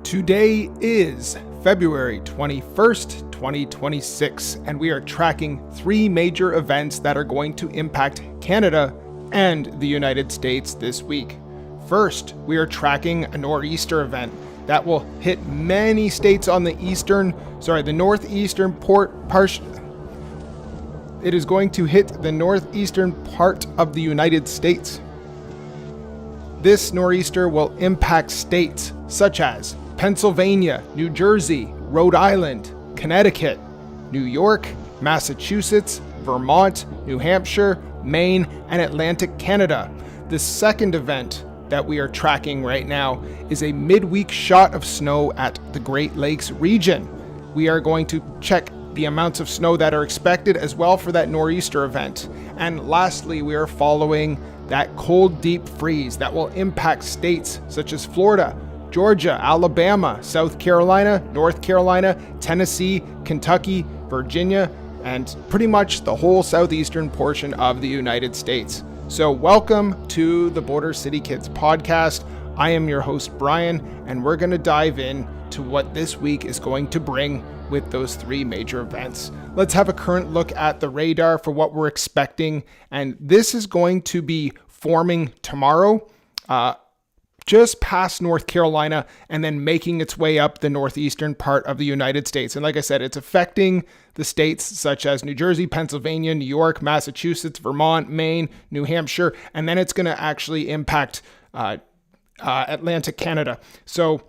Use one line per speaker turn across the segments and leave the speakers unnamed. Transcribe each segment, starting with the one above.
Today is February 21st, 2026, and we are tracking three major events that are going to impact Canada and the United States this week. First, we are tracking a nor'easter event that will hit many states on the northeastern part. It is going to hit the northeastern part of the United States. This nor'easter will impact states such as Pennsylvania, New Jersey, Rhode Island, Connecticut, New York, Massachusetts, Vermont, New Hampshire, Maine, and Atlantic Canada. The second event that we are tracking right now is a midweek shot of snow at the Great Lakes region. We are going to check the amounts of snow that are expected as well for that nor'easter event. And lastly, we are following that cold deep freeze that will impact states such as Florida, Georgia, Alabama, South Carolina, North Carolina, Tennessee, Kentucky, Virginia, and pretty much the whole southeastern portion of the United States. So welcome to the Border City Kids podcast. I am your host, Brian, and we're going to dive in to what this week is going to bring with those three major events. Let's have a current look at the radar for what we're expecting, and this is going to be forming tomorrow, just past North Carolina, and then making its way up the northeastern part of the United States. And like I said, it's affecting the states such as New Jersey, Pennsylvania, New York, Massachusetts, Vermont, Maine, New Hampshire, and then it's going to actually impact Atlantic Canada. So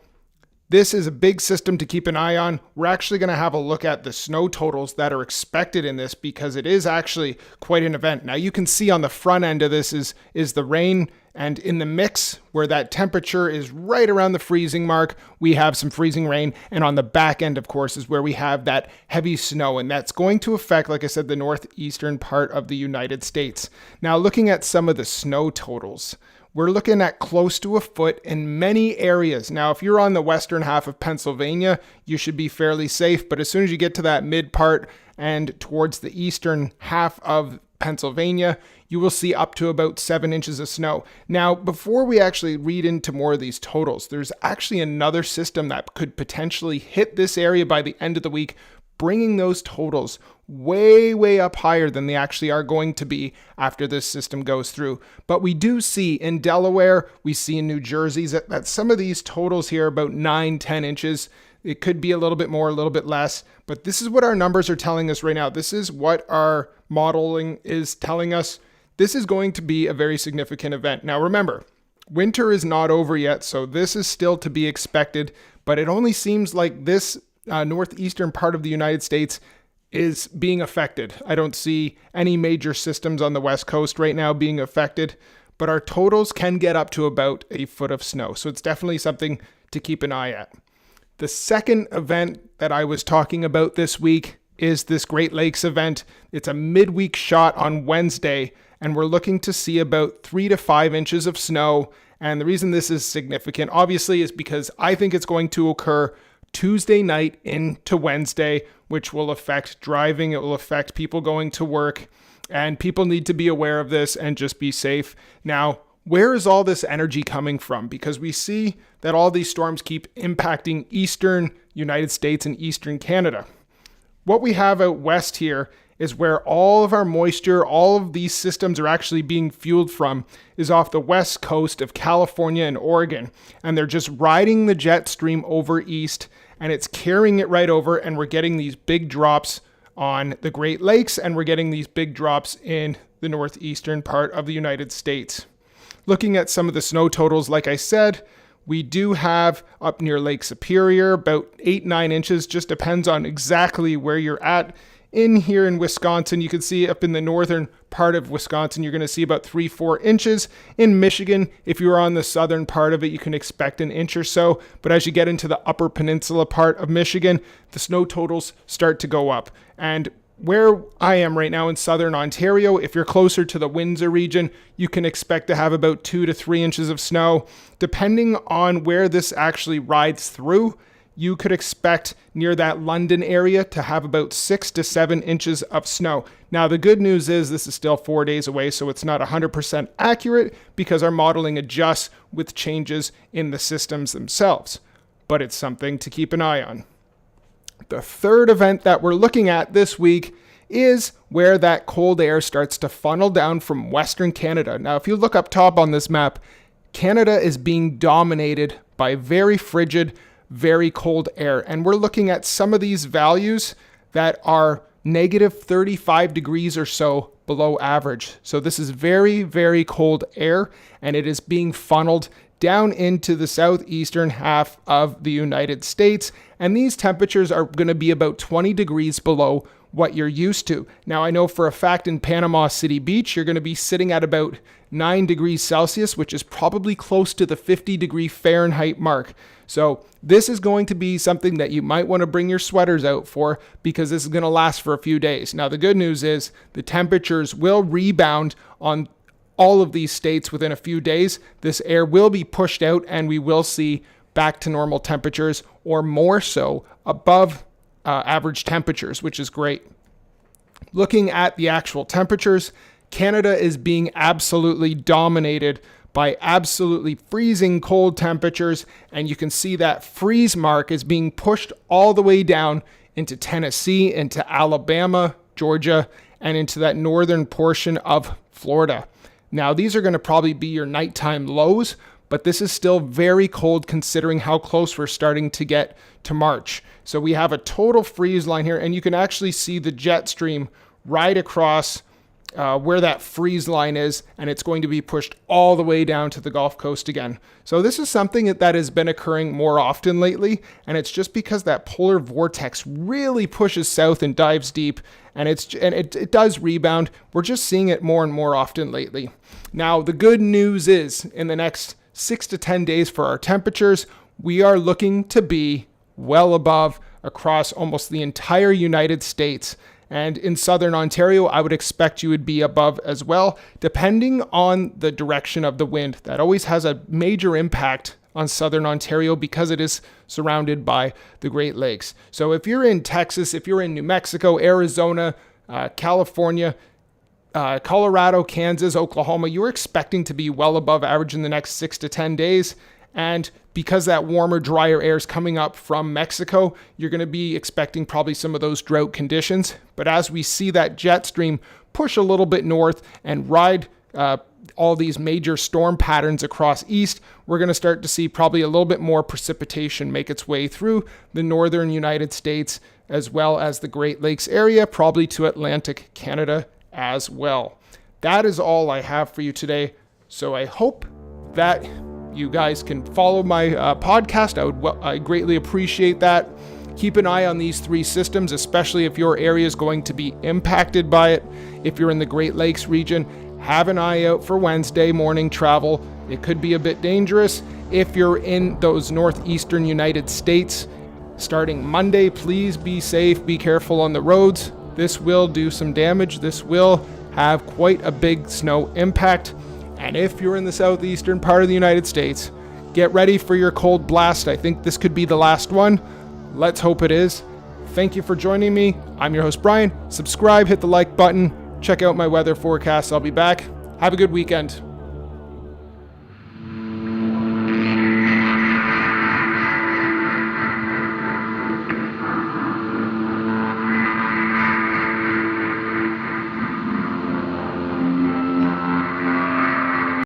this is a big system to keep an eye on. We're actually going to have a look at the snow totals that are expected in this because it is actually quite an event. Now you can see on the front end of this is the rain, and in the mix where that temperature is right around the freezing mark, we have some freezing rain. And on the back end, of course, is where we have that heavy snow. And that's going to affect, like I said, the northeastern part of the United States. Now looking at some of the snow totals, we're looking at close to a foot in many areas. Now, if you're on the western half of Pennsylvania, you should be fairly safe. But as soon as you get to that mid part and towards the eastern half of Pennsylvania, you will see up to about 7 inches of snow. Now, before we actually read into more of these totals, there's actually another system that could potentially hit this area by the end of the week, bringing those totals way up higher than they actually are going to be after this system goes through. But we do see in Delaware, we see in New Jersey that some of these totals here are about 9-10 inches. It could be a little bit more, a little bit less, but this is what our numbers are telling us right now. This is what our modeling is telling us. This is going to be a very significant event. Now remember, winter is not over yet, so this is still to be expected, but it only seems like this northeastern part of the United States is being affected. I don't see any major systems on the West Coast right now being affected, but our totals can get up to about a foot of snow. So it's definitely something to keep an eye at. The second event that I was talking about this week is this Great Lakes event. It's a midweek shot on Wednesday, and we're looking to see about 3 to 5 inches of snow. And the reason this is significant, obviously, is because I think it's going to occur Tuesday night into Wednesday, which will affect driving. It will affect people going to work, and people need to be aware of this and just be safe. Now, where is all this energy coming from? Because we see that all these storms keep impacting eastern United States and eastern Canada. What we have out west here is where all of our moisture, all of these systems are actually being fueled from, is off the west coast of California and Oregon. And they're just riding the jet stream over east, and it's carrying it right over, and we're getting these big drops on the Great Lakes, and we're getting these big drops in the northeastern part of the United States. Looking at some of the snow totals, like I said, we do have up near Lake Superior about 8-9 inches, just depends on exactly where you're at. In here in Wisconsin, you can see up in the northern part of Wisconsin, you're going to see about 3-4 inches. In Michigan, if you're on the southern part of it, you can expect an inch or so. But as you get into the upper peninsula part of Michigan, the snow totals start to go up. And where I am right now in southern Ontario, if you're closer to the Windsor region, you can expect to have about 2 to 3 inches of snow. Depending on where this actually rides through, you could expect near that London area to have about 6 to 7 inches of snow. Now, the good news is this is still 4 days away, so it's not 100% accurate because our modeling adjusts with changes in the systems themselves. but it's something to keep an eye on. The third event that we're looking at this week is where that cold air starts to funnel down from Western Canada. Now, if you look up top on this map, Canada is being dominated by very frigid, very cold air. And we're looking at some of these values that are negative 35 degrees or so below average. So this is very, very cold air, and it is being funneled down into the southeastern half of the United States. And these temperatures are going to be about 20 degrees below what you're used to. Now, I know for a fact in Panama City Beach, you're going to be sitting at about 9 degrees Celsius, which is probably close to the 50 degree Fahrenheit mark. So this is going to be something that you might want to bring your sweaters out for, because this is going to last for a few days. Now, the good news is the temperatures will rebound on all of these states within a few days. This air will be pushed out and we will see back to normal temperatures, or more so above average temperatures, which is great. Looking at the actual temperatures, Canada is being absolutely dominated by absolutely freezing cold temperatures, and you can see that freeze mark is being pushed all the way down into Tennessee, into Alabama, Georgia, and into that northern portion of Florida. Now, these are going to probably be your nighttime lows, but this is still very cold considering how close we're starting to get to March. So we have a total freeze line here, and you can actually see the jet stream right across where that freeze line is, and it's going to be pushed all the way down to the Gulf Coast again. So this is something that has been occurring more often lately, and it's just because that polar vortex really pushes south and dives deep, and it does rebound. We're just seeing it more and more often lately. Now, the good news is in the next 6 to 10 days for our temperatures, we are looking to be well above across almost the entire United States. And in southern Ontario, I would expect you would be above as well, depending on the direction of the wind. That always has a major impact on southern Ontario because it is surrounded by the Great Lakes. So if you're in Texas, if you're in New Mexico, Arizona, California, Colorado, Kansas, Oklahoma, you're expecting to be well above average in the next 6 to 10 days. And because that warmer, drier air is coming up from Mexico, you're going to be expecting probably some of those drought conditions. But as we see that jet stream push a little bit north and ride all these major storm patterns across east, we're going to start to see probably a little bit more precipitation make its way through the northern United States, as well as the Great Lakes area, probably to Atlantic Canada as well. That is all I have for you today. So I hope that you guys can follow my podcast. I greatly appreciate that. Keep an eye on these three systems, especially if your area is going to be impacted by it. If you're in the Great Lakes region, have an eye out for Wednesday morning travel. It could be a bit dangerous. If you're in those northeastern United States, starting Monday, please be safe, be careful on the roads. This will do some damage. This will have quite a big snow impact. And if you're in the southeastern part of the United States, get ready for your cold blast. I think this could be the last one. Let's hope it is. Thank you for joining me. I'm your host, Brian. Subscribe, hit the like button, check out my weather forecast. I'll be back. Have a good weekend.